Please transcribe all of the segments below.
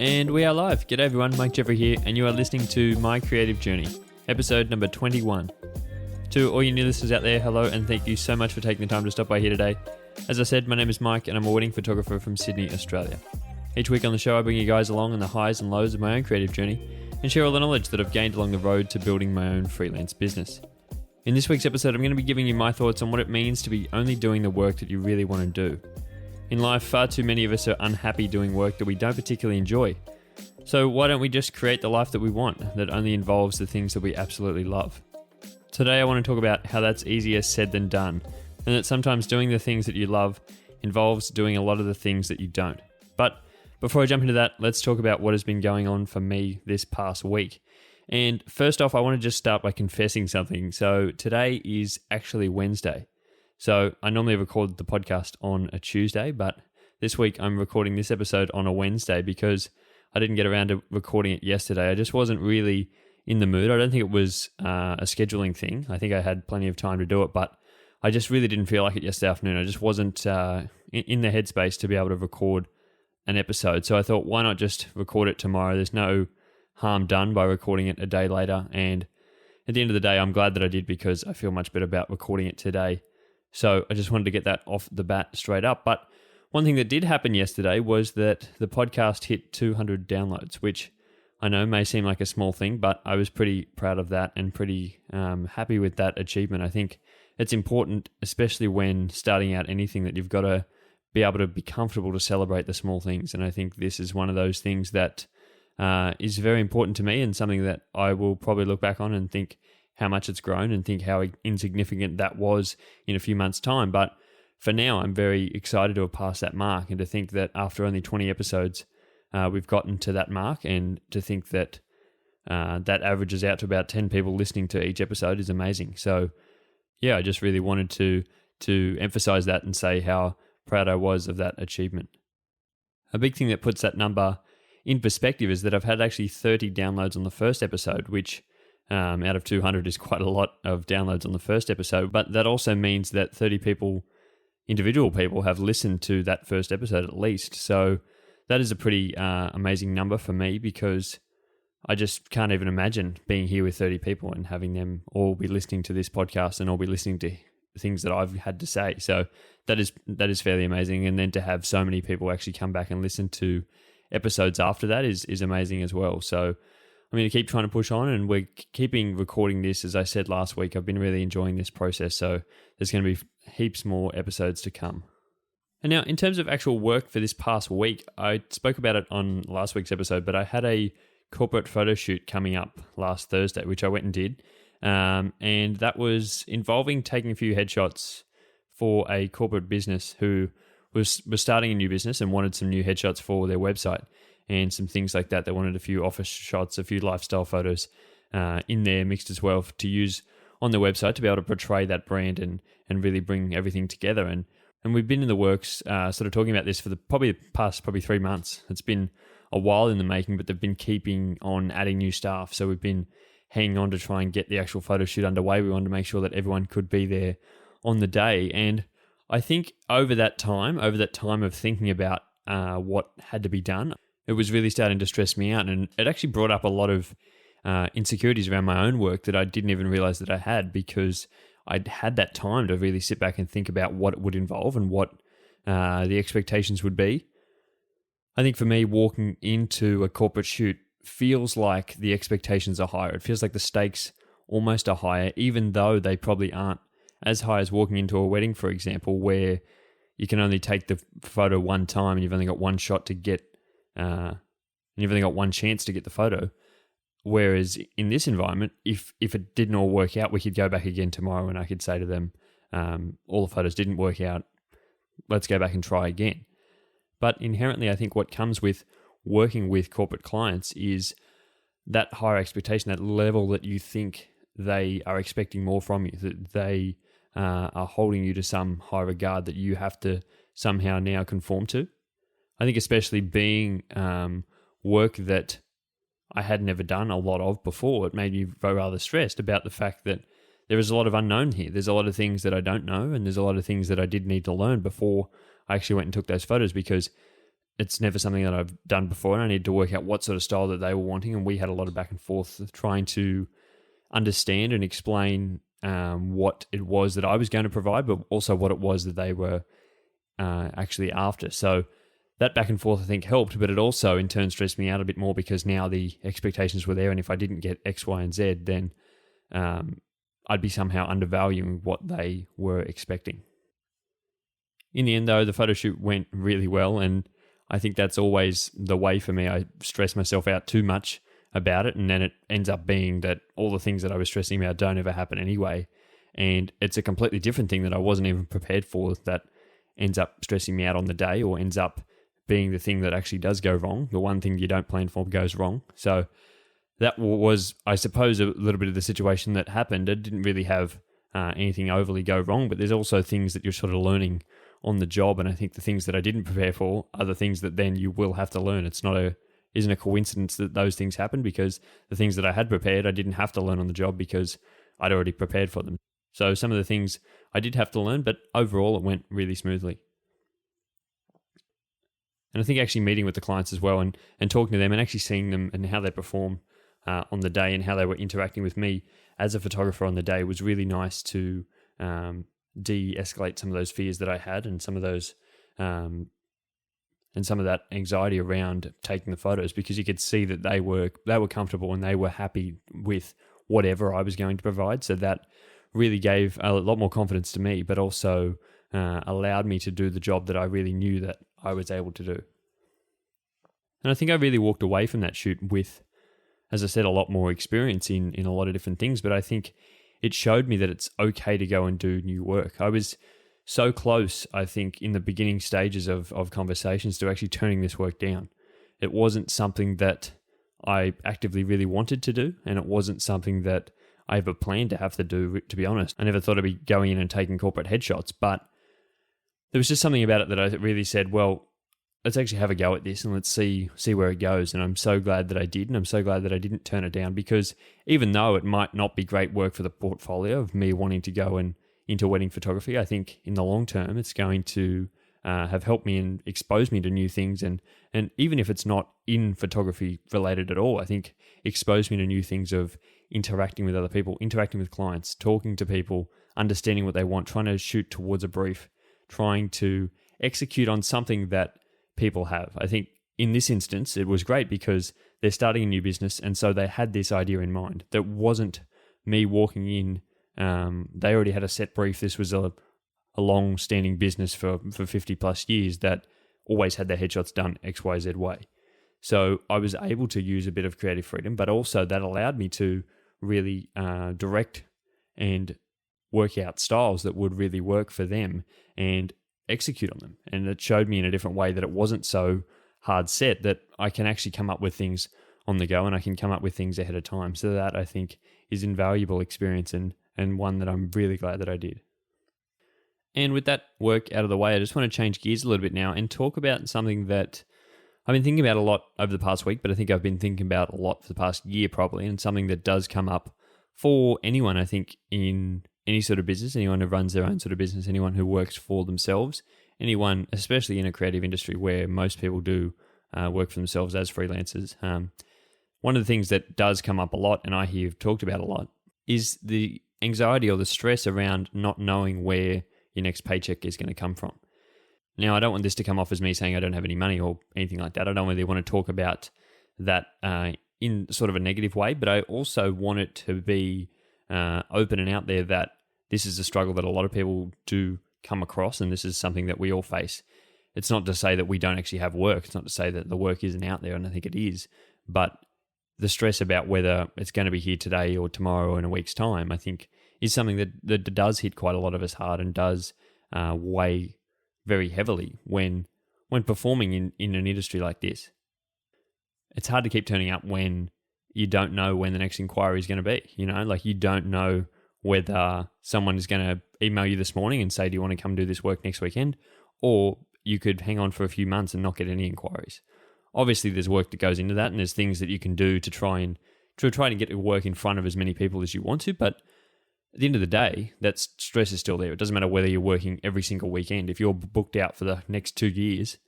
And we are live. G'day everyone, Mike Jeffrey here, and you are listening to My Creative Journey, episode number 21. To all you new listeners out there, hello, and thank you so much for taking the time to stop by here today. As I said, my name is Mike, and I'm a wedding photographer from Sydney, Australia. Each week on the show, I bring you guys along on the highs and lows of my own creative journey, and share all the knowledge that I've gained along the road to building my own freelance business. In this week's episode, I'm going to be giving you my thoughts on what it means to be only doing the work that you really want to do. In life, far too many of us are unhappy doing work that we don't particularly enjoy. So why don't we just create the life that we want, that only involves the things that we absolutely love? Today I want to talk about how that's easier said than done, and that sometimes doing the things that you love involves doing a lot of the things that you don't. But before I jump into that, let's talk about what has been going on for me this past week. And first off, I want to just start by confessing something. So today is actually Wednesday. So I normally record the podcast on a Tuesday, but this week I'm recording this episode on a Wednesday because I didn't get around to recording it yesterday. I just wasn't really in the mood. I don't think it was a scheduling thing. I think I had plenty of time to do it, but I just really didn't feel like it yesterday afternoon. I just wasn't in the headspace to be able to record an episode. So I thought, why not just record it tomorrow? There's no harm done by recording it a day later. And at the end of the day, I'm glad that I did because I feel much better about recording it today. So I just wanted to get that off the bat straight up. But one thing that did happen yesterday was that the podcast hit 200 downloads, which I know may seem like a small thing, but I was pretty proud of that and pretty happy with that achievement. I think it's important, especially when starting out anything, that you've got to be able to be comfortable to celebrate the small things. And I think this is one of those things that is very important to me and something that I will probably look back on and think how much it's grown and think how insignificant that was in a few months' time. But for now, I'm very excited to have passed that mark and to think that after only 20 episodes, we've gotten to that mark, and to think that that averages out to about 10 people listening to each episode is amazing. So yeah, I just really wanted to emphasize that and say how proud I was of that achievement. A big thing that puts that number in perspective is that I've had actually 30 downloads on the first episode, which out of 200 is quite a lot of downloads on the first episode. But that also means that 30 people, individual people, have listened to that first episode at least. So that is a pretty amazing number for me, because I just can't even imagine being here with 30 people and having them all be listening to this podcast and all be listening to things that I've had to say. So that is fairly amazing. And then to have so many people actually come back and listen to episodes after that is amazing as well. So I'm going to keep trying to push on, and we're keeping recording this. As I said last week, I've been really enjoying this process. So there's going to be heaps more episodes to come. And now, in terms of actual work for this past week, I spoke about it on last week's episode, but I had a corporate photo shoot coming up last Thursday, which I went and did. And that was involving taking a few headshots for a corporate business who was starting a new business and wanted some new headshots for their website and some things like that. They wanted a few office shots, a few lifestyle photos in there mixed as well to use on their website to be able to portray that brand and really bring everything together. And we've been in the works sort of talking about this for the past 3 months. It's been a while in the making, but they've been keeping on adding new staff. So we've been hanging on to try and get the actual photo shoot underway. We wanted to make sure that everyone could be there on the day. And I think over that time of thinking about what had to be done, it was really starting to stress me out. And it actually brought up a lot of insecurities around my own work that I didn't even realize that I had, because I'd had that time to really sit back and think about what it would involve and what the expectations would be. I think for me, walking into a corporate shoot feels like the expectations are higher. It feels like the stakes almost are higher, even though they probably aren't as high as walking into a wedding, for example, where you can only take the photo one time and you've only got one shot to get, and you've only got one chance to get the photo. Whereas in this environment, if it didn't all work out, we could go back again tomorrow and I could say to them, all the photos didn't work out, let's go back and try again. But inherently, I think what comes with working with corporate clients is that higher expectation, that level that you think they are expecting more from you, that they are holding you to some high regard that you have to somehow now conform to. I think especially being work that I had never done a lot of before, it made me rather stressed about the fact that there is a lot of unknown here. There's a lot of things that I don't know, and there's a lot of things that I did need to learn before I actually went and took those photos, because it's never something that I've done before, and I needed to work out what sort of style that they were wanting, and we had a lot of back and forth trying to understand and explain what it was that I was going to provide, but also what it was that they were actually after. So that back and forth, I think, helped, but it also in turn stressed me out a bit more because now the expectations were there, and if I didn't get X, Y, and Z, then I'd be somehow undervaluing what they were expecting. In the end, though, the photo shoot went really well, and I think that's always the way for me. I stress myself out too much about it, and then it ends up being that all the things that I was stressing about don't ever happen anyway, and it's a completely different thing that I wasn't even prepared for that ends up stressing me out on the day, or ends up being the thing that actually does go wrong. The one thing you don't plan for goes wrong. So that was, I suppose, a little bit of the situation that happened. It didn't really have anything overly go wrong, but there's also things that you're sort of learning on the job, and I think the things that I didn't prepare for are the things that then you will have to learn. Isn't a coincidence that those things happened, because the things that I had prepared, I didn't have to learn on the job because I'd already prepared for them. So some of the things I did have to learn, but overall it went really smoothly. And I think actually meeting with the clients as well and talking to them and actually seeing them and how they perform on the day and how they were interacting with me as a photographer on the day was really nice to de-escalate some of those fears that I had and some of those and some of that anxiety around taking the photos, because you could see that they were comfortable and they were happy with whatever I was going to provide. So that really gave a lot more confidence to me, but also allowed me to do the job that I really knew that I was able to do. And I think I really walked away from that shoot with, as I said, a lot more experience in a lot of different things, but I think it showed me that it's okay to go and do new work. I was so close, I think, in the beginning stages of conversations to actually turning this work down. It wasn't something that I actively really wanted to do, and it wasn't something that I ever planned to have to do, to be honest. I never thought I'd be going in and taking corporate headshots, but there was just something about it that I really said, well, let's actually have a go at this and let's see where it goes. And I'm so glad that I did, and I'm so glad that I didn't turn it down, because even though it might not be great work for the portfolio of me wanting to go and into wedding photography, I think in the long term it's going to have helped me and exposed me to new things, and even if it's not in photography related at all, I think exposed me to new things of interacting with other people, interacting with clients, talking to people, understanding what they want, trying to shoot towards a brief, trying to execute on something that people have. I think in this instance it was great because they're starting a new business, and so they had this idea in mind. That wasn't me walking in. They already had a set brief. This was a long-standing business for 50 plus years that always had their headshots done XYZ way. So I was able to use a bit of creative freedom, but also that allowed me to really direct and work out styles that would really work for them and execute on them. And it showed me in a different way that it wasn't so hard set, that I can actually come up with things on the go and I can come up with things ahead of time. So that, I think, is invaluable experience and one that I'm really glad that I did. And with that work out of the way, I just want to change gears a little bit now and talk about something that I've been thinking about a lot over the past week, but I think I've been thinking about a lot for the past year probably, and something that does come up for anyone, I think, in any sort of business, anyone who runs their own sort of business, anyone who works for themselves, anyone, especially in a creative industry where most people do work for themselves as freelancers. One of the things that does come up a lot, and I hear talked about a lot, is the anxiety or the stress around not knowing where your next paycheck is going to come from. Now, I don't want this to come off as me saying I don't have any money or anything like that. I don't really want to talk about that in sort of a negative way, but I also want it to be open and out there that this is a struggle that a lot of people do come across, and this is something that we all face. It's not to say that we don't actually have work. It's not to say that the work isn't out there, and I think it is. But the stress about whether it's going to be here today or tomorrow or in a week's time, I think, is something that does hit quite a lot of us hard and does weigh very heavily when performing in an industry like this. It's hard to keep turning up when you don't know when the next inquiry is going to be. You know, like you don't know whether someone is going to email you this morning and say, do you want to come do this work next weekend? Or you could hang on for a few months and not get any inquiries. Obviously, there's work that goes into that, and there's things that you can do to try and get your work in front of as many people as you want to. But at the end of the day, that stress is still there. It doesn't matter whether you're working every single weekend. If you're booked out for the next 2 years,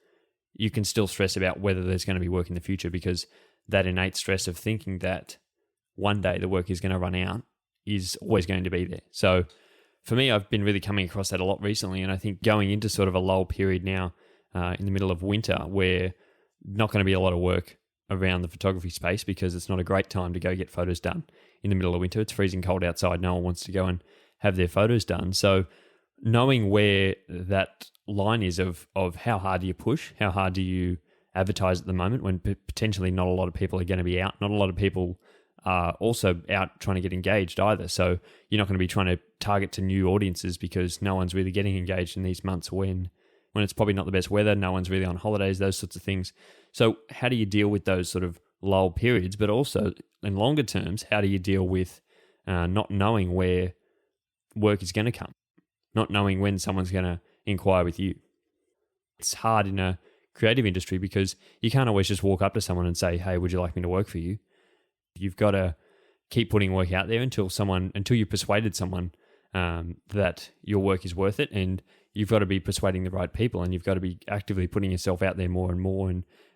you can still stress about whether there's going to be work in the future, because that innate stress of thinking that one day the work is going to run out is always going to be there. So for me, I've been really coming across that a lot recently, and I think going into sort of a lull period now in the middle of winter, where not going to be a lot of work around the photography space because it's not a great time to go get photos done in the middle of winter. It's freezing cold outside. No one wants to go and have their photos done. So knowing where that line is of how hard do you push, how hard do you advertise at the moment when potentially not a lot of people are going to be out, not a lot of people are also out trying to get engaged either. So you're not going to be trying to target to new audiences because no one's really getting engaged in these months when it's probably not the best weather, no one's really on holidays, those sorts of things. So how do you deal with those sort of lull periods? But also in longer terms, how do you deal with not knowing where work is going to come, not knowing when someone's going to inquire with you? It's hard in a creative industry because you can't always just walk up to someone and say, hey, would you like me to work for you? You've got to keep putting work out there until you've persuaded someone that your work is worth it, and you've got to be persuading the right people, and you've got to be actively putting yourself out there more and more.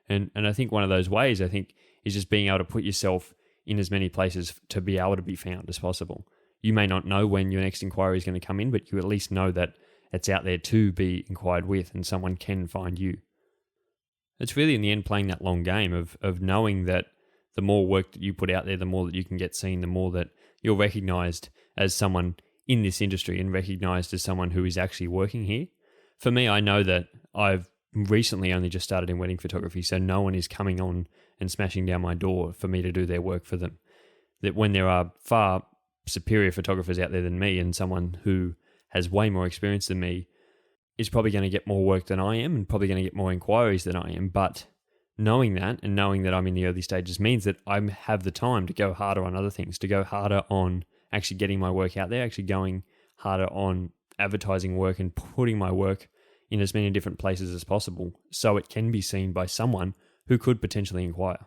And I think one of those ways, I think, is just being able to put yourself in as many places to be able to be found as possible. You may not know when your next inquiry is going to come in, but you at least know that it's out there to be inquired with and someone can find you. It's really in the end playing that long game of knowing that the more work that you put out there, the more that you can get seen, the more that you're recognized as someone in this industry and recognized as someone who is actually working here. For me, I know that I've recently only just started in wedding photography, so no one is coming on and smashing down my door for me to do their work for them. That when there are far superior photographers out there than me, and someone who has way more experience than me is probably going to get more work than I am and probably going to get more inquiries than I am. But knowing that and knowing that I'm in the early stages means that I have the time to go harder on other things, to go harder on actually getting my work out there, actually going harder on advertising work and putting my work in as many different places as possible so it can be seen by someone who could potentially inquire.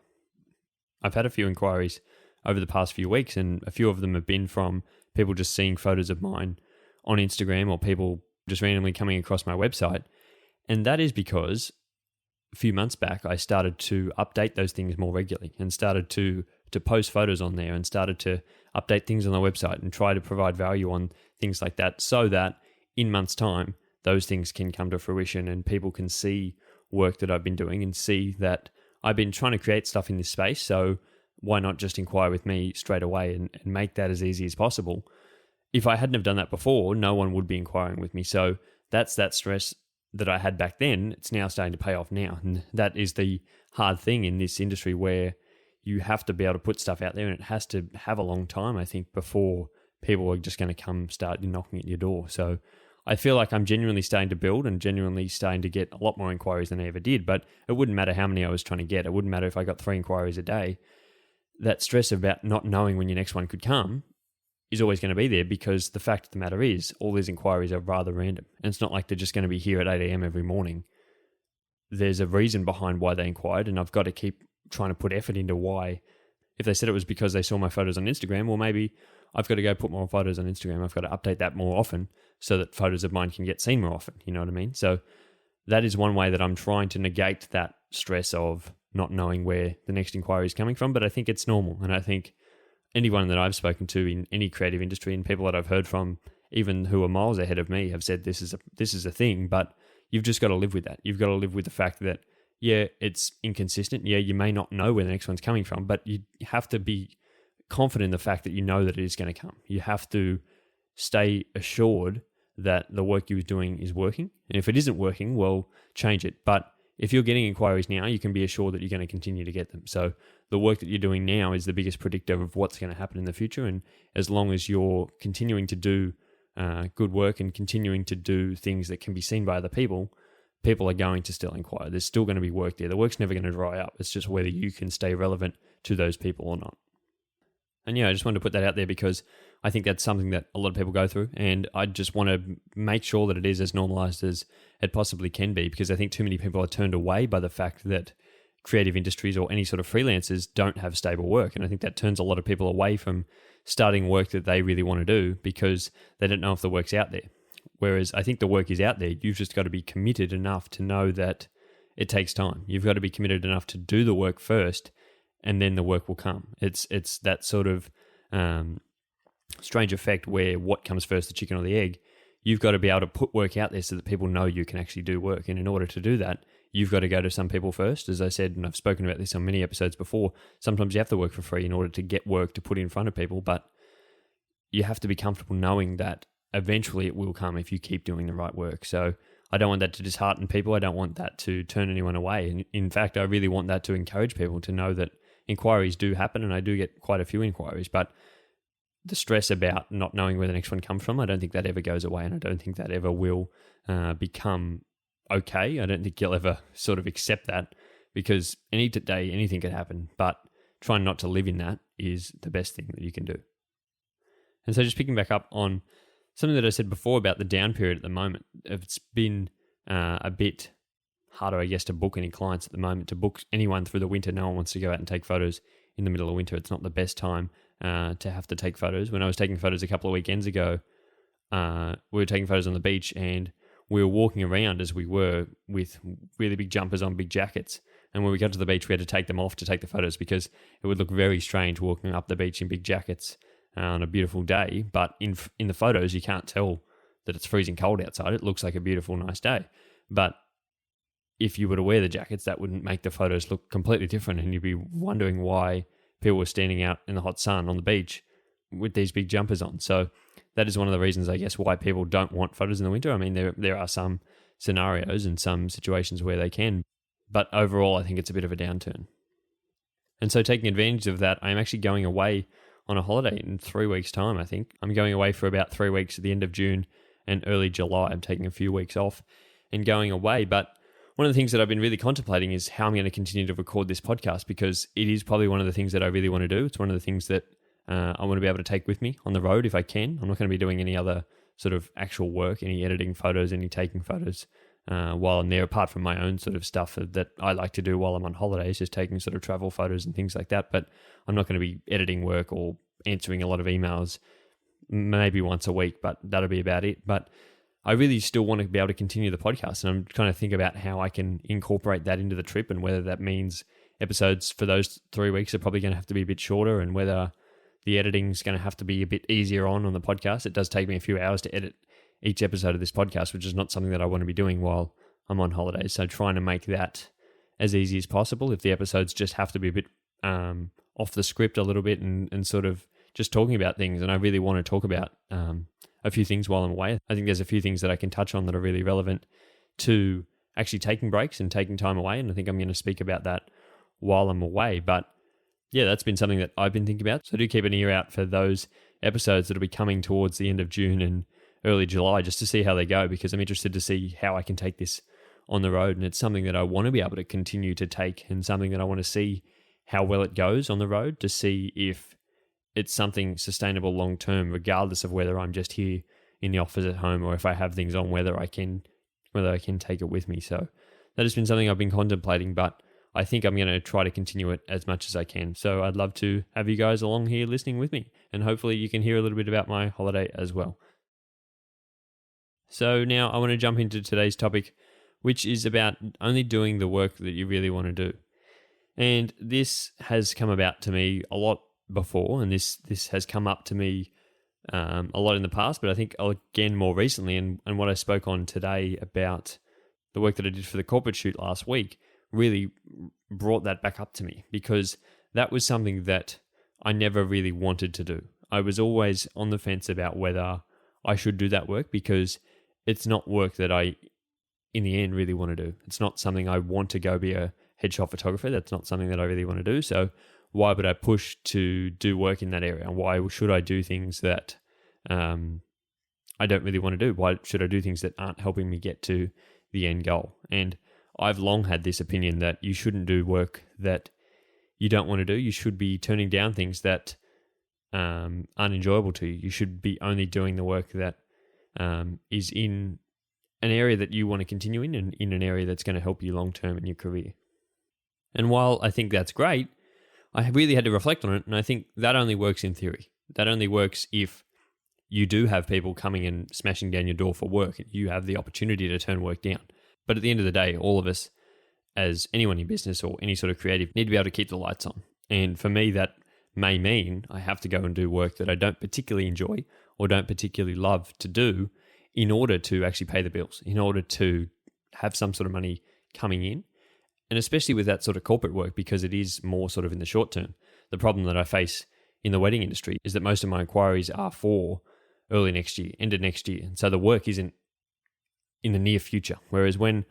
I've had a few inquiries over the past few weeks, and a few of them have been from people just seeing photos of mine on Instagram or people just randomly coming across my website. And that is because a few months back, I started to update those things more regularly and started to post photos on there and started to update things on the website and try to provide value on things like that so that in months' time, those things can come to fruition and people can see work that I've been doing and see that I've been trying to create stuff in this space. So why not just inquire with me straight away and make that as easy as possible? If I hadn't have done that before, no one would be inquiring with me. So that's that stress that I had back then. It's now starting to pay off now. And that is the hard thing in this industry where you have to be able to put stuff out there and it has to have a long time, I think, before people are just going to come start knocking at your door. So I feel like I'm genuinely starting to build and genuinely starting to get a lot more inquiries than I ever did, but it wouldn't matter how many I was trying to get. It wouldn't matter if I got 3 inquiries a day. That stress about not knowing when your next one could come is always going to be there because the fact of the matter is all these inquiries are rather random. And it's not like they're just going to be here at 8 a.m. every morning. There's a reason behind why they inquired, and I've got to keep trying to put effort into why. If they said it was because they saw my photos on Instagram, well, maybe I've got to go put more photos on Instagram. I've got to update that more often so that photos of mine can get seen more often. You know what I mean? So that is one way that I'm trying to negate that stress of not knowing where the next inquiry is coming from. But I think it's normal. And I think anyone that I've spoken to in any creative industry and people that I've heard from, even who are miles ahead of me, have said this is a thing, but you've just got to live with that. You've got to live with the fact that, yeah, it's inconsistent. Yeah, you may not know where the next one's coming from, but you have to be confident in the fact that you know that it is going to come. You have to stay assured that the work you're doing is working. And if it isn't working, well, change it. But if you're getting inquiries now, you can be assured that you're going to continue to get them. So the work that you're doing now is the biggest predictor of what's going to happen in the future. And as long as you're continuing to do good work and continuing to do things that can be seen by other people, people are going to still inquire. There's still going to be work there. The work's never going to dry up. It's just whether you can stay relevant to those people or not. And yeah, I just wanted to put that out there because I think that's something that a lot of people go through. And I just want to make sure that it is as normalized as it possibly can be, because I think too many people are turned away by the fact that creative industries or any sort of freelancers don't have stable work. And I think that turns a lot of people away from starting work that they really want to do because they don't know if the work's out there. Whereas I think the work is out there. You've just got to be committed enough to know that it takes time. You've got to be committed enough to do the work first, and then the work will come. It's that sort of strange effect where what comes first, the chicken or the egg? You've got to be able to put work out there so that people know you can actually do work. And in order to do that, you've got to go to some people first. As I said, and I've spoken about this on many episodes before, sometimes you have to work for free in order to get work to put in front of people, but you have to be comfortable knowing that eventually it will come if you keep doing the right work. So I don't want that to dishearten people. I don't want that to turn anyone away. And in fact, I really want that to encourage people to know that inquiries do happen, and I do get quite a few inquiries, but the stress about not knowing where the next one comes from, I don't think that ever goes away, and I don't think that ever will become okay. I don't think you'll ever sort of accept that, because any day, anything could happen, but trying not to live in that is the best thing that you can do. And so just picking back up on something that I said before about the down period at the moment, it's been a bit harder, I guess, to book any clients at the moment, to book anyone through the winter. No one wants to go out and take photos in the middle of winter. It's not the best time to have to take photos. When I was taking photos a couple of weekends ago, we were taking photos on the beach, and we were walking around as we were with really big jumpers on, big jackets. And when we got to the beach, we had to take them off to take the photos, because it would look very strange walking up the beach in big jackets on a beautiful day. But in the photos, you can't tell that it's freezing cold outside. It looks like a beautiful, nice day. But if you were to wear the jackets, that wouldn't make the photos look completely different, and you'd be wondering why people were standing out in the hot sun on the beach with these big jumpers on. So that is one of the reasons, I guess, why people don't want photos in the winter. I mean, there are some scenarios and some situations where they can, but overall, I think it's a bit of a downturn. And so taking advantage of that, I'm actually going away on a holiday in 3 weeks' time, I think. I'm going away for about 3 weeks at the end of June and early July. I'm taking a few weeks off and going away, but one of the things that I've been really contemplating is how I'm going to continue to record this podcast, because it is probably one of the things that I really want to do. It's one of the things that I want to be able to take with me on the road if I can. I'm not going to be doing any other sort of actual work, any editing photos, any taking photos while I'm there, apart from my own sort of stuff that I like to do while I'm on holidays, just taking sort of travel photos and things like that. But I'm not going to be editing work or answering a lot of emails, maybe once a week, but that'll be about it. But I really still want to be able to continue the podcast, and I'm trying to think about how I can incorporate that into the trip, and whether that means episodes for those 3 weeks are probably going to have to be a bit shorter, and whether the editing is going to have to be a bit easier on the podcast. It does take me a few hours to edit each episode of this podcast, which is not something that I want to be doing while I'm on holidays. So trying to make that as easy as possible. If the episodes just have to be a bit off the script a little bit, and sort of just talking about things, and I really want to talk about a few things while I'm away. I think there's a few things that I can touch on that are really relevant to actually taking breaks and taking time away, and I think I'm going to speak about that while I'm away. But yeah, that's been something that I've been thinking about. So do keep an ear out for those episodes that will be coming towards the end of June and early July, just to see how they go, because I'm interested to see how I can take this on the road. And it's something that I want to be able to continue to take, and something that I want to see how well it goes on the road, to see if it's something sustainable long term, regardless of whether I'm just here in the office at home, or if I have things on, whether I can take it with me. So that has been something I've been contemplating, but I think I'm going to try to continue it as much as I can. So I'd love to have you guys along here listening with me, and hopefully you can hear a little bit about my holiday as well. So now I want to jump into today's topic, which is about only doing the work that you really want to do. And this has come about to me a lot before, and this has come up to me a lot in the past, but I think again more recently, and what I spoke on today about the work that I did for the corporate shoot last week really brought that back up to me, because that was something that I never really wanted to do. I was always on the fence about whether I should do that work, because it's not work that I, in the end, really want to do. It's not something I want to go be a headshot photographer. That's not something that I really want to do. So why would I push to do work in that area? Why should I do things that I don't really want to do? Why should I do things that aren't helping me get to the end goal? And I've long had this opinion that you shouldn't do work that you don't want to do. You should be turning down things that aren't enjoyable to you. You should be only doing the work that is in an area that you want to continue in, and in an area that's going to help you long term in your career. And while I think that's great, I really had to reflect on it, and I think that only works in theory. That only works if you do have people coming and smashing down your door for work, and you have the opportunity to turn work down. But at the end of the day, all of us as anyone in business or any sort of creative, need to be able to keep the lights on. And for me, that may mean I have to go and do work that I don't particularly enjoy or don't particularly love to do in order to actually pay the bills, in order to have some sort of money coming in. And especially with that sort of corporate work, because it is more sort of in the short term. The problem that I face in the wedding industry is that most of my inquiries are for early next year, end of next year. And so the work isn't in the near future. Whereas when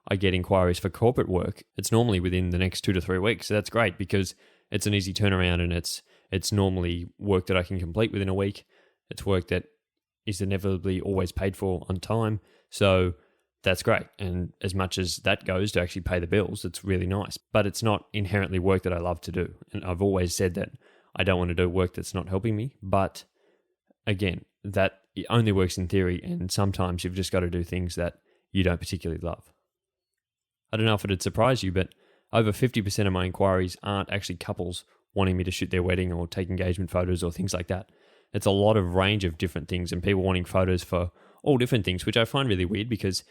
I get inquiries for corporate work, it's normally within the next 2 to 3 weeks. So that's great because it's an easy turnaround, and it's normally work that I can complete within a week. It's work that is inevitably always paid for on time. So that's great. And as much as that goes to actually pay the bills, it's really nice. But it's not inherently work that I love to do. And I've always said that I don't want to do work that's not helping me. But again, that only works in theory. And sometimes you've just got to do things that you don't particularly love. I don't know if it'd surprise you, but over 50% of my inquiries aren't actually couples wanting me to shoot their wedding or take engagement photos or things like that. It's a lot of range of different things and people wanting photos for all different things, which I find really weird because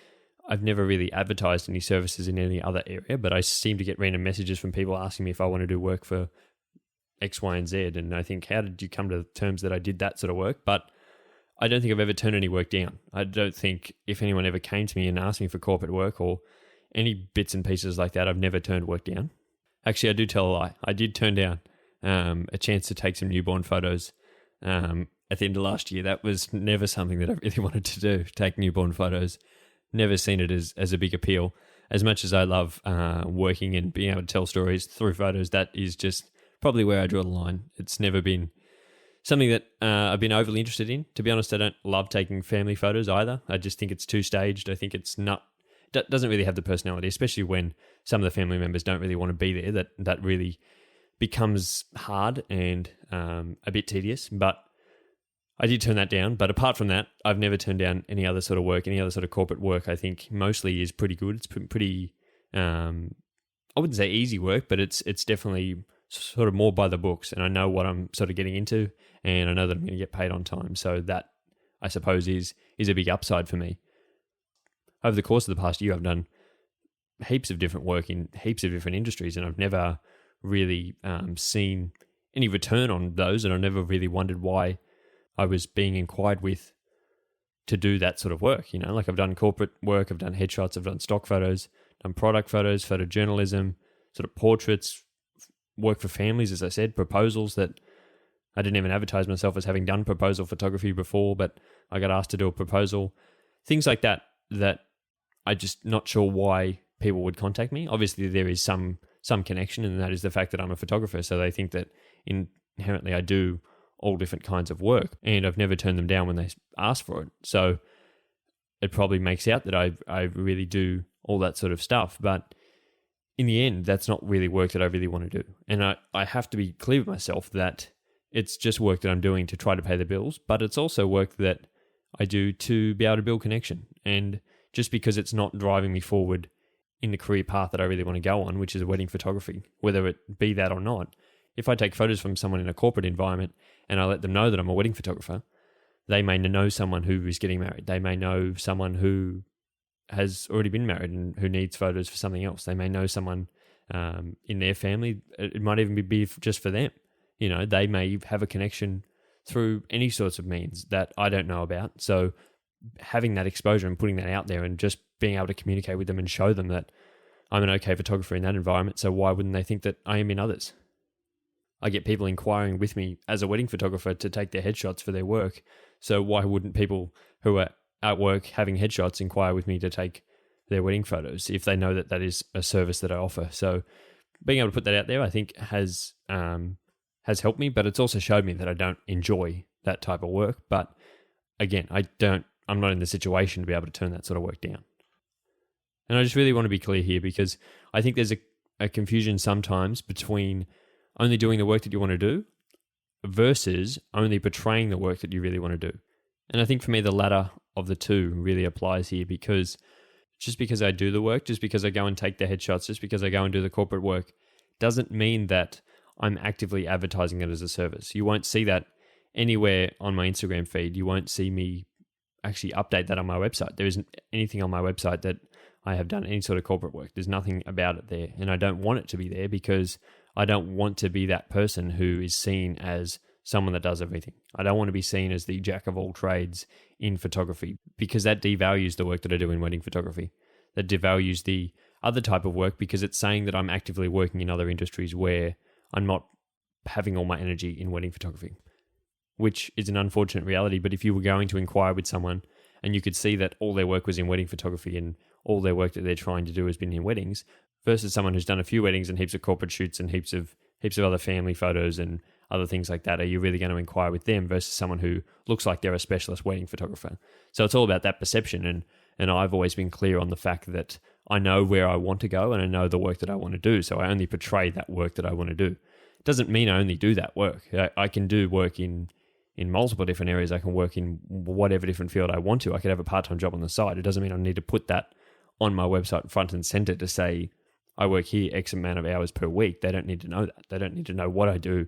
I've never really advertised any services in any other area, but I seem to get random messages from people asking me if I want to do work for X, Y, and Z. And I think, how did you come to terms that I did that sort of work? But I don't think I've ever turned any work down. I don't think if anyone ever came to me and asked me for corporate work or any bits and pieces like that, I've never turned work down. Actually, I do tell a lie. I did turn down a chance to take some newborn photos at the end of last year. That was never something that I really wanted to do, take newborn photos. Never seen it as a big appeal. As much as I love working and being able to tell stories through photos, that is just probably where I draw the line. It's never been something that I've been overly interested in. To be honest, I don't love taking family photos either. I just think it's too staged. I think it's doesn't really have the personality, especially when some of the family members don't really want to be there. That really becomes hard and a bit tedious. But I did turn that down. But apart from that, I've never turned down any other sort of work, any other sort of corporate work. I think mostly is pretty good. It's pretty, I wouldn't say easy work, but it's definitely sort of more by the books. And I know what I'm sort of getting into, and I know that I'm going to get paid on time. So that, I suppose, is a big upside for me. Over the course of the past year, I've done heaps of different work in heaps of different industries, and I've never really seen any return on those, and I've never really wondered why I was being inquired with to do that sort of work. You know, like I've done corporate work, I've done headshots, I've done stock photos, done product photos, photojournalism, sort of portraits, work for families, as I said, proposals that I didn't even advertise myself as having done proposal photography before, but I got asked to do a proposal. Things like that I'm just not sure why people would contact me. Obviously, there is some connection, and that is the fact that I'm a photographer. So they think that inherently I do all different kinds of work, and I've never turned them down when they ask for it. So it probably makes out that I really do all that sort of stuff. But in the end, that's not really work that I really want to do. And I have to be clear with myself that it's just work that I'm doing to try to pay the bills, but it's also work that I do to be able to build connection. And just because it's not driving me forward in the career path that I really want to go on, which is wedding photography, whether it be that or not, if I take photos from someone in a corporate environment and I let them know that I'm a wedding photographer, they may know someone who is getting married. They may know someone who has already been married and who needs photos for something else. They may know someone in their family. It might even be just for them. You know, they may have a connection through any sorts of means that I don't know about. So having that exposure and putting that out there and just being able to communicate with them and show them that I'm an okay photographer in that environment, so why wouldn't they think that I am in others? I get people inquiring with me as a wedding photographer to take their headshots for their work. So why wouldn't people who are at work having headshots inquire with me to take their wedding photos if they know that that is a service that I offer? So being able to put that out there, I think has helped me, but it's also showed me that I don't enjoy that type of work. But again, I'm not in the situation to be able to turn that sort of work down. And I just really want to be clear here, because I think there's a confusion sometimes between only doing the work that you want to do versus only portraying the work that you really want to do. And I think for me, the latter of the two really applies here, because just because I do the work, just because I go and take the headshots, just because I go and do the corporate work, doesn't mean that I'm actively advertising it as a service. You won't see that anywhere on my Instagram feed. You won't see me actually update that on my website. There isn't anything on my website that I have done any sort of corporate work. There's nothing about it there. And I don't want it to be there because I don't want to be that person who is seen as someone that does everything. I don't want to be seen as the jack of all trades in photography because that devalues the work that I do in wedding photography. That devalues the other type of work because it's saying that I'm actively working in other industries where I'm not having all my energy in wedding photography, which is an unfortunate reality. But if you were going to inquire with someone and you could see that all their work was in wedding photography and all their work that they're trying to do has been in weddings versus someone who's done a few weddings and heaps of corporate shoots and heaps of other family photos and other things like that, are you really going to inquire with them versus someone who looks like they're a specialist wedding photographer? So it's all about that perception. And I've always been clear on the fact that I know where I want to go and I know the work that I want to do. So I only portray that work that I want to do. It doesn't mean I only do that work. I can do work in multiple different areas. I can work in whatever different field I want to. I could have a part-time job on the side. It doesn't mean I need to put that on my website front and center to say I work here X amount of hours per week. They don't need to know that. They don't need to know what I do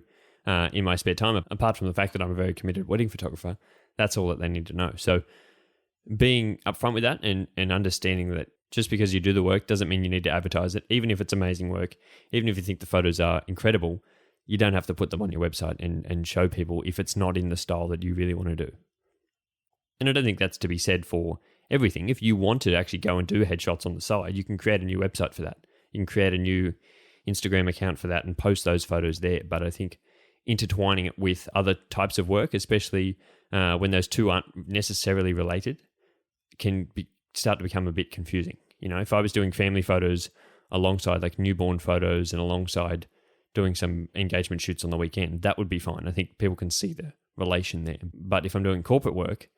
in my spare time, apart from the fact that I'm a very committed wedding photographer. That's all that they need to know. So being upfront with that and understanding that just because you do the work doesn't mean you need to advertise it. Even if it's amazing work, even if you think the photos are incredible, you don't have to put them on your website and show people if it's not in the style that you really want to do. And I don't think that's to be said for everything. If you want to actually go and do headshots on the side, you can create a new website for that. You can create a new Instagram account for that and post those photos there. But I think intertwining it with other types of work, especially when those two aren't necessarily related, can start to become a bit confusing. You know, if I was doing family photos alongside like newborn photos and alongside doing some engagement shoots on the weekend, that would be fine. I think people can see the relation there. But if I'm doing corporate work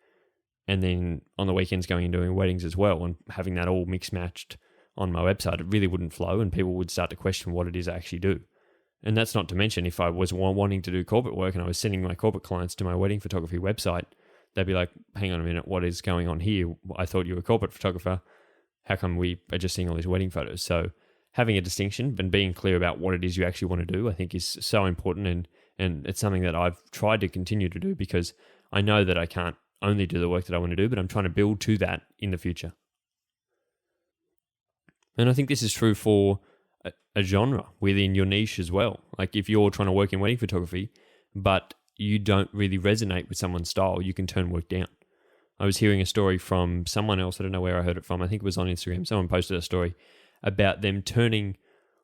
and then on the weekends going and doing weddings as well and having that all mixed matched on my website, it really wouldn't flow and people would start to question what it is I actually do. And that's not to mention if I was wanting to do corporate work and I was sending my corporate clients to my wedding photography website, they'd be like, hang on a minute, what is going on here? I thought you were a corporate photographer. How come we are just seeing all these wedding photos? So having a distinction and being clear about what it is you actually want to do, I think is so important. And it's something that I've tried to continue to do because I know that I can't only do the work that I want to do, but I'm trying to build to that in the future. And I think this is true for a genre within your niche as well. Like if you're trying to work in wedding photography, but you don't really resonate with someone's style, you can turn work down. I was hearing a story from someone else. I don't know where I heard it from. I think it was on Instagram. Someone posted a story about them turning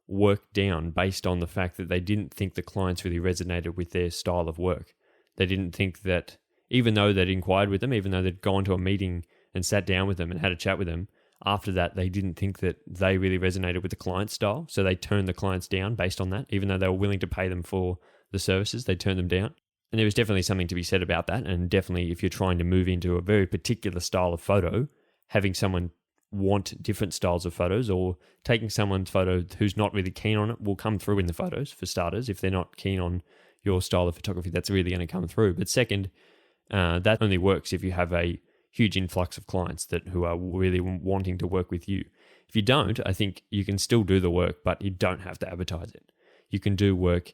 work down based on the fact that they didn't think the clients really resonated with their style of work. They didn't think that, even though they'd inquired with them, even though they'd gone to a meeting and sat down with them and had a chat with them, after that, they didn't think that they really resonated with the client style. So they turned the clients down based on that. Even though they were willing to pay them for the services, they turned them down. And there was definitely something to be said about that. And definitely if you're trying to move into a very particular style of photo, having someone want different styles of photos or taking someone's photo who's not really keen on it will come through in the photos, for starters. If they're not keen on your style of photography, that's really going to come through. But second, that only works if you have a huge influx of clients who are really wanting to work with you. If you don't, I think you can still do the work, but you don't have to advertise it. You can do work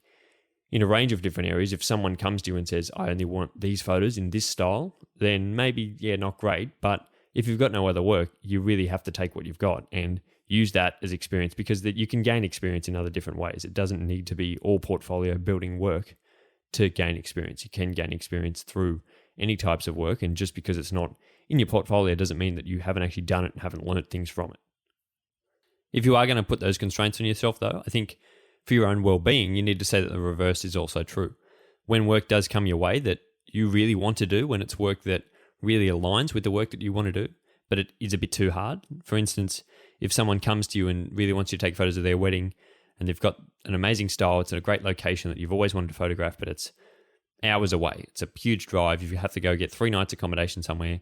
in a range of different areas. If someone comes to you and says, I only want these photos in this style, then maybe, not great. But if you've got no other work, you really have to take what you've got and use that as experience, because you can gain experience in other different ways. It doesn't need to be all portfolio building work to gain experience. You can gain experience through any types of work. And just because it's not in your portfolio doesn't mean that you haven't actually done it and haven't learned things from it. If you are going to put those constraints on yourself, though, I think for your own well-being, you need to say that the reverse is also true. When work does come your way that you really want to do, when it's work that really aligns with the work that you want to do, but it is a bit too hard. For instance, if someone comes to you and really wants you to take photos of their wedding and they've got an amazing style, it's in a great location that you've always wanted to photograph, but it's hours away. It's a huge drive. You have to go get 3 nights accommodation somewhere,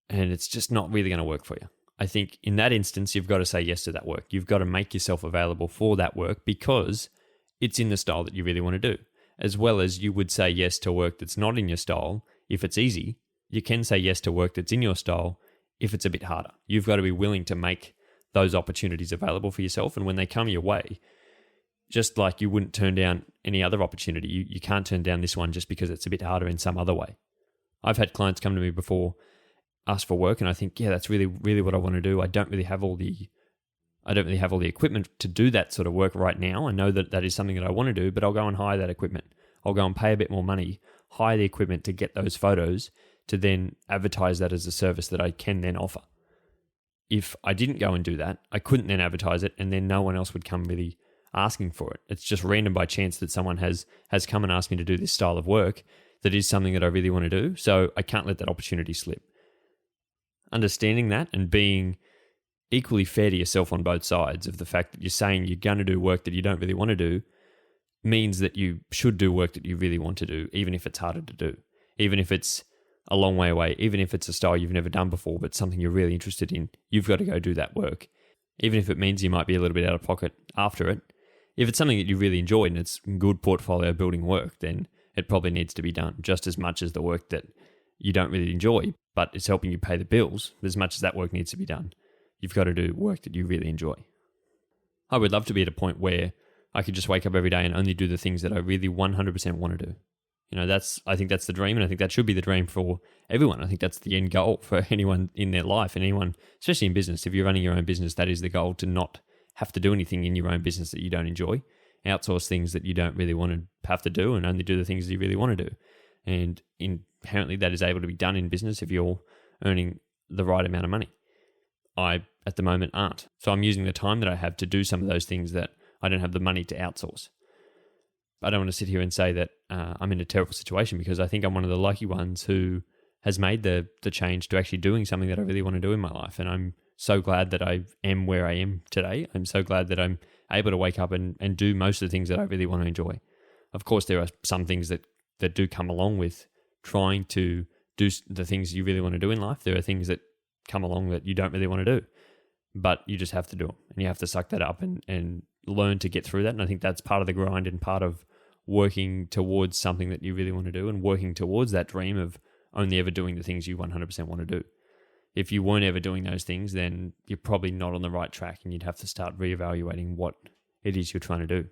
and it's just not really going to work for you. I think in that instance, you've got to say yes to that work. You've got to make yourself available for that work because it's in the style that you really want to do. As well as you would say yes to work that's not in your style if it's easy. You can say yes to work that's in your style if it's a bit harder. You've got to be willing to make those opportunities available for yourself. And when they come your way, just like you wouldn't turn down any other opportunity, you can't turn down this one just because it's a bit harder in some other way. I've had clients come to me before ask for work and I think, yeah, that's really, really what I want to do. I don't really have all the equipment to do that sort of work right now. I know that that is something that I want to do, but I'll go and hire that equipment. I'll go and pay a bit more money, hire the equipment to get those photos, to then advertise that as a service that I can then offer. If I didn't go and do that, I couldn't then advertise it, and then no one else would come really asking for it. It's just random by chance that someone has come and asked me to do this style of work that is something that I really want to do. So I can't let that opportunity slip. Understanding that and being equally fair to yourself on both sides of the fact that you're saying you're going to do work that you don't really want to do means that you should do work that you really want to do, even if it's harder to do, even if it's a long way away, even if it's a style you've never done before, but something you're really interested in, you've got to go do that work. Even if it means you might be a little bit out of pocket after it, if it's something that you really enjoy and it's good portfolio building work, then it probably needs to be done just as much as the work that you don't really enjoy, but it's helping you pay the bills. As much as that work needs to be done, you've got to do work that you really enjoy. I would love to be at a point where I could just wake up every day and only do the things that I really 100% want to do. I think that's the dream, and I think that should be the dream for everyone. I think that's the end goal for anyone in their life, and anyone, especially in business. If you're running your own business, that is the goal, to not have to do anything in your own business that you don't enjoy. Outsource things that you don't really want to have to do, and only do the things that you really want to do. And inherently, that is able to be done in business if you're earning the right amount of money. I, at the moment, aren't. So I'm using the time that I have to do some of those things that I don't have the money to outsource. I don't want to sit here and say that I'm in a terrible situation, because I think I'm one of the lucky ones who has made the change to actually doing something that I really want to do in my life. And I'm so glad that I am where I am today. I'm so glad that I'm able to wake up and do most of the things that I really want to enjoy. Of course, there are some things that do come along with trying to do the things you really want to do in life. There are things that come along that you don't really want to do, but you just have to do them, and you have to suck that up and learn to get through that. And I think that's part of the grind and part of working towards something that you really want to do, and working towards that dream of only ever doing the things you 100% want to do. If you weren't ever doing those things, then you're probably not on the right track, and you'd have to start reevaluating what it is you're trying to do.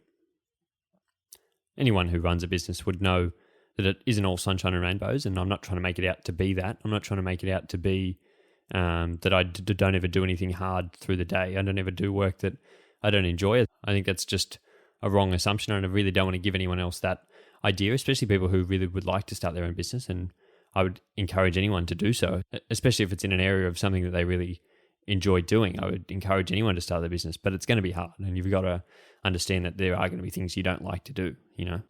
Anyone who runs a business would know that it isn't all sunshine and rainbows, and I'm not trying to make it out to be that. I'm not trying to make it out to be that I don't ever do anything hard through the day. I don't ever do work that I don't enjoy. I think that's just a wrong assumption, and I really don't want to give anyone else that idea, especially people who really would like to start their own business. And I would encourage anyone to do so, especially if it's in an area of something that they really enjoy doing. I would encourage anyone to start their business, but it's going to be hard, and you've got to understand that there are going to be things you don't like to do.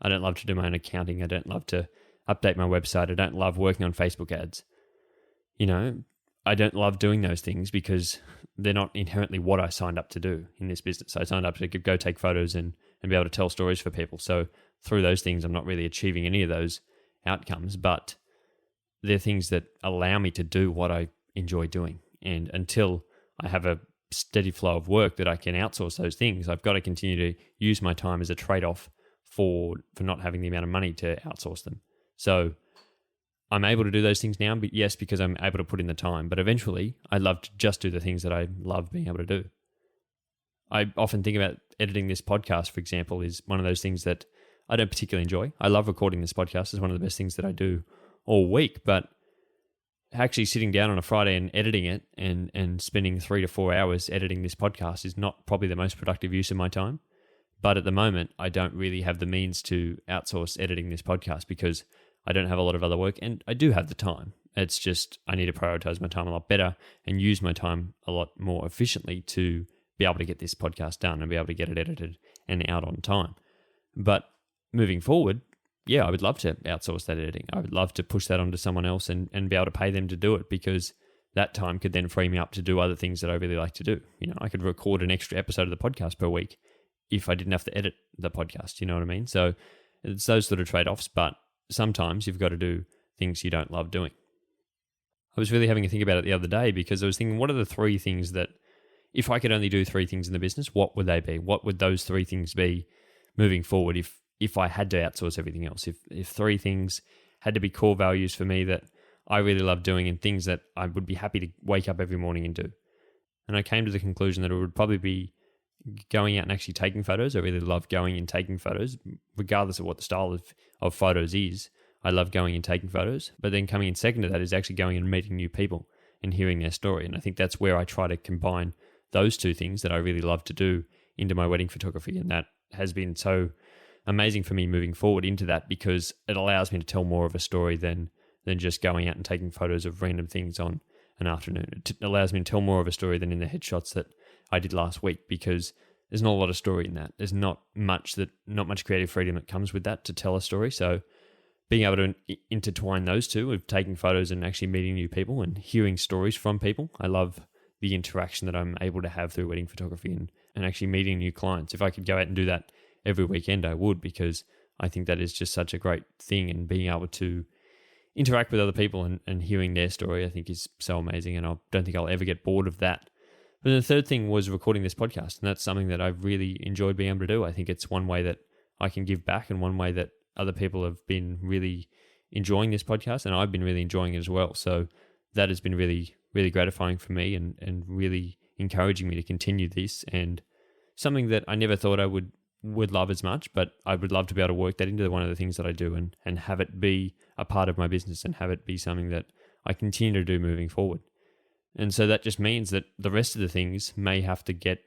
I don't love to do my own accounting. I don't love to update my website. I don't love working on Facebook ads. I don't love doing those things because they're not inherently what I signed up to do in this business. I signed up to go take photos and be able to tell stories for people. So through those things, I'm not really achieving any of those outcomes, but they're things that allow me to do what I enjoy doing. And until I have a steady flow of work that I can outsource those things, I've got to continue to use my time as a trade-off for not having the amount of money to outsource them. So I'm able to do those things now, but yes, because I'm able to put in the time. But eventually, I'd love to just do the things that I love being able to do. I often think about editing this podcast, for example, is one of those things that I don't particularly enjoy. I love recording this podcast. It's one of the best things that I do all week, but actually sitting down on a Friday and editing it and spending 3 to 4 hours editing this podcast is not probably the most productive use of my time. But at the moment, I don't really have the means to outsource editing this podcast because I don't have a lot of other work, and I do have the time. It's just I need to prioritize my time a lot better and use my time a lot more efficiently to be able to get this podcast done and be able to get it edited and out on time. But moving forward, yeah, I would love to outsource that editing. I would love to push that onto someone else and be able to pay them to do it, because that time could then free me up to do other things that I really like to do. I could record an extra episode of the podcast per week if I didn't have to edit the podcast, you know what I mean? So it's those sort of trade-offs, but sometimes you've got to do things you don't love doing. I was really having a think about it the other day, because I was thinking, what are the 3 things that, if I could only do 3 things in the business, what would they be? What would those 3 things be moving forward if I had to outsource everything else? If 3 things had to be core values for me that I really love doing and things that I would be happy to wake up every morning and do. And I came to the conclusion that it would probably be going out and actually taking photos. I really love going and taking photos, regardless of what the style of photos is. I love going and taking photos. But then coming in second to that is actually going and meeting new people and hearing their story. And I think that's where I try to combine those two things that I really love to do into my wedding photography. And that has been so amazing for me moving forward into that, because it allows me to tell more of a story than just going out and taking photos of random things on an afternoon. It allows me to tell more of a story than in the headshots that I did last week, because there's not a lot of story in that. There's not much creative freedom that comes with that to tell a story. So being able to intertwine those two of taking photos and actually meeting new people and hearing stories from people, I love the interaction that I'm able to have through wedding photography and actually meeting new clients. If I could go out and do that every weekend, I would, because I think that is just such a great thing, and being able to interact with other people and hearing their story, I think is so amazing, and I don't think I'll ever get bored of that. But the third thing was recording this podcast, and that's something that I've really enjoyed being able to do. I think it's one way that I can give back, and one way that other people have been really enjoying this podcast, and I've been really enjoying it as well. So that has been really, really gratifying for me, and really encouraging me to continue this, and something that I never thought I would love as much, but I would love to be able to work that into one of the things that I do, and have it be a part of my business, and have it be something that I continue to do moving forward. And so that just means that the rest of the things may have to get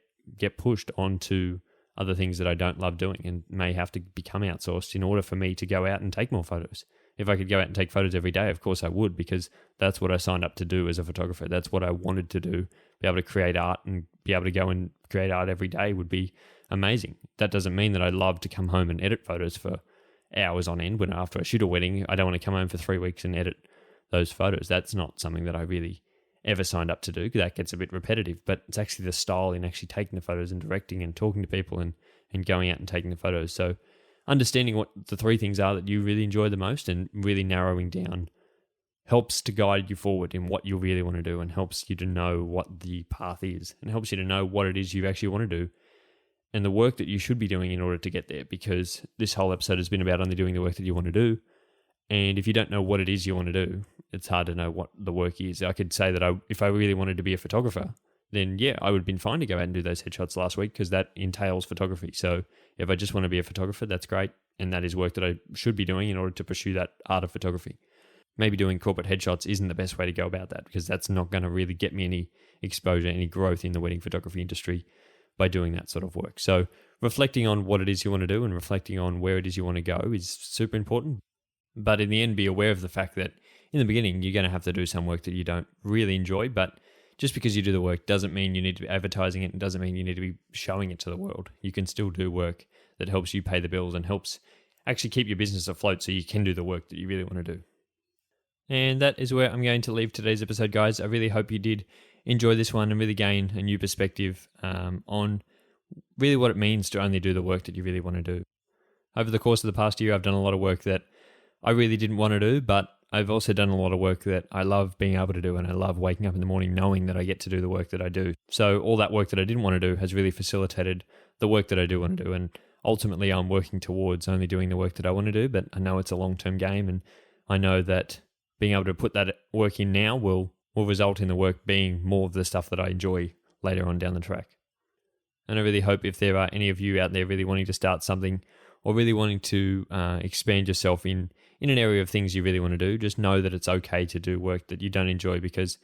pushed onto other things that I don't love doing, and may have to become outsourced in order for me to go out and take more photos. If I could go out and take photos every day, of course I would, because that's what I signed up to do as a photographer. That's what I wanted to do. Be able to create art and be able to go and create art every day would be amazing. That doesn't mean that I love to come home and edit photos for hours on end. When after I shoot a wedding, I don't want to come home for 3 weeks and edit those photos. That's not something that I really ever signed up to do, because that gets a bit repetitive. But it's actually the style in actually taking the photos and directing and talking to people and going out and taking the photos. So understanding what the three things are that you really enjoy the most, and really narrowing down, helps to guide you forward in what you really want to do, and helps you to know what the path is, and helps you to know what it is you actually want to do, and the work that you should be doing in order to get there. Because this whole episode has been about only doing the work that you want to do. And if you don't know what it is you want to do, it's hard to know what the work is. I could say that if I really wanted to be a photographer, then yeah, I would have been fine to go out and do those headshots last week, because that entails photography. So if I just want to be a photographer, that's great. And that is work that I should be doing in order to pursue that art of photography. Maybe doing corporate headshots isn't the best way to go about that, because that's not going to really get me any exposure, any growth in the wedding photography industry by doing that sort of work. So reflecting on what it is you want to do and reflecting on where it is you want to go is super important. But in the end, be aware of the fact that in the beginning, you're going to have to do some work that you don't really enjoy. But just because you do the work doesn't mean you need to be advertising it, and doesn't mean you need to be showing it to the world. You can still do work that helps you pay the bills and helps actually keep your business afloat, so you can do the work that you really want to do. And that is where I'm going to leave today's episode, guys. I really hope you did enjoy this one and really gain a new perspective on really what it means to only do the work that you really want to do. Over the course of the past year, I've done a lot of work that I really didn't want to do, but I've also done a lot of work that I love being able to do, and I love waking up in the morning knowing that I get to do the work that I do. So all that work that I didn't want to do has really facilitated the work that I do want to do, and ultimately I'm working towards only doing the work that I want to do, but I know it's a long-term game, and I know that being able to put that work in now will result in the work being more of the stuff that I enjoy later on down the track. And I really hope if there are any of you out there really wanting to start something, or really wanting to expand yourself in an area of things you really want to do, just know that it's okay to do work that you don't enjoy, because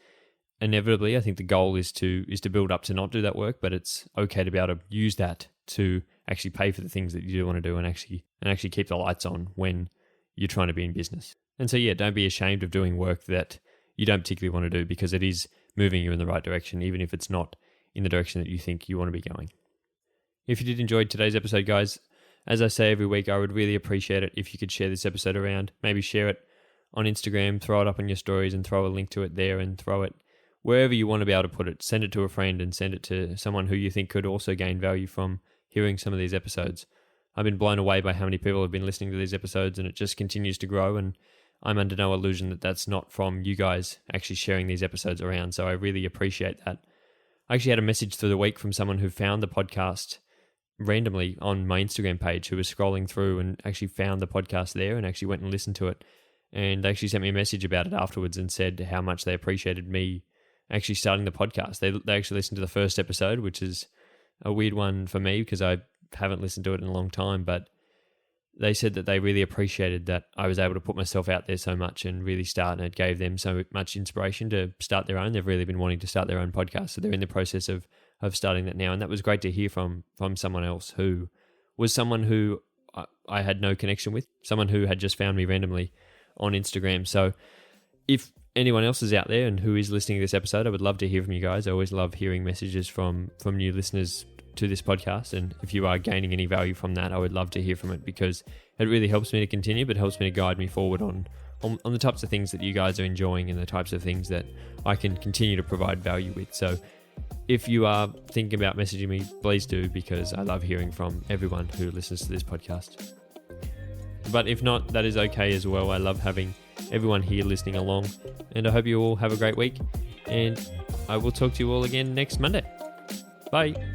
inevitably I think the goal is to build up to not do that work, but it's okay to be able to use that to actually pay for the things that you do want to do, and actually keep the lights on when you're trying to be in business. And so yeah, don't be ashamed of doing work that you don't particularly want to do, because it is moving you in the right direction, even if it's not in the direction that you think you want to be going. If you did enjoy today's episode, guys, as I say every week, I would really appreciate it if you could share this episode around. Maybe share it on Instagram, throw it up on your stories and throw a link to it there, and throw it wherever you want to be able to put it. Send it to a friend and send it to someone who you think could also gain value from hearing some of these episodes. I've been blown away by how many people have been listening to these episodes, and it just continues to grow, and I'm under no illusion that that's not from you guys actually sharing these episodes around. So I really appreciate that. I actually had a message through the week from someone who found the podcast randomly on my Instagram page, who was scrolling through and actually found the podcast there and actually went and listened to it. And they actually sent me a message about it afterwards and said how much they appreciated me actually starting the podcast. They actually listened to the first episode, which is a weird one for me because I haven't listened to it in a long time, but they said that they really appreciated that I was able to put myself out there so much and really start, and it gave them so much inspiration to start their own. They've really been wanting to start their own podcast, so they're in the process of starting that now. And that was great to hear from someone else who was someone who I had no connection with, someone who had just found me randomly on Instagram. So if anyone else is out there and who is listening to this episode, I would love to hear from you guys. I always love hearing messages from new listeners to this podcast, and if you are gaining any value from that, I would love to hear from it, because it really helps me to continue, but helps me to guide me forward on the types of things that you guys are enjoying and the types of things that I can continue to provide value with. So if you are thinking about messaging me, please do, because I love hearing from everyone who listens to this podcast. But if not, that is okay as well. I love having everyone here listening along, and I hope you all have a great week, and I will talk to you all again next Monday. Bye.